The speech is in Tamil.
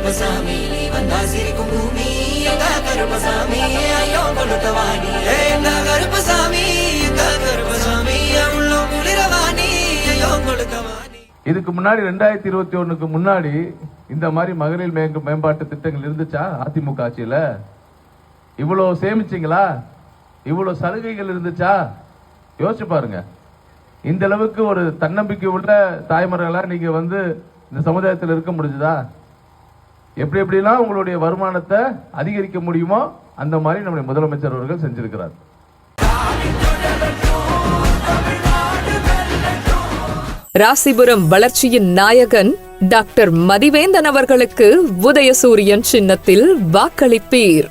கருப்பசாமி நீ வந்தா சிரிக்கும் பூமி எங்க கருப்பசாமி ஐயோ கொளுத்தவாணி எங்க கருப்பசாமி எங்க கருப்பசாமி உள்ள குளிரவாணி ஐயோ கொளுத்தவாணி. இதுக்கு முன்னாடி 2021க்கு முன்னாடி இந்த மாதிரி மகளிர் மேம்பாட்டு திட்டங்கள் இருந்துச்சா? அதிமுக ஆட்சியில இவ்வளவு சேமிச்சிங்களா? இவ்வளவு சலுகைகள் இருந்துச்சா? யோசிச்சு பாருங்க. இந்த அளவுக்கு ஒரு தன்னம்பிக்கை உள்ள தாய்மார்களா நீங்க இந்த சமுதாயத்தில் இருக்க முடிஞ்சதா? எப்படி எப்படிலாம் உங்களுடைய வருமானத்தை அதிகரிக்க முடியுமோ அந்த மாதிரி நம்முடைய முதலமைச்சர் அவர்கள் செஞ்சிருக்கிறார். ராசிபுரம் வளர்ச்சியின் நாயகன் டாக்டர் மதிவேந்தன் அவர்களுக்கு உதயசூரியன் சின்னத்தில் வாக்களிப்பீர்.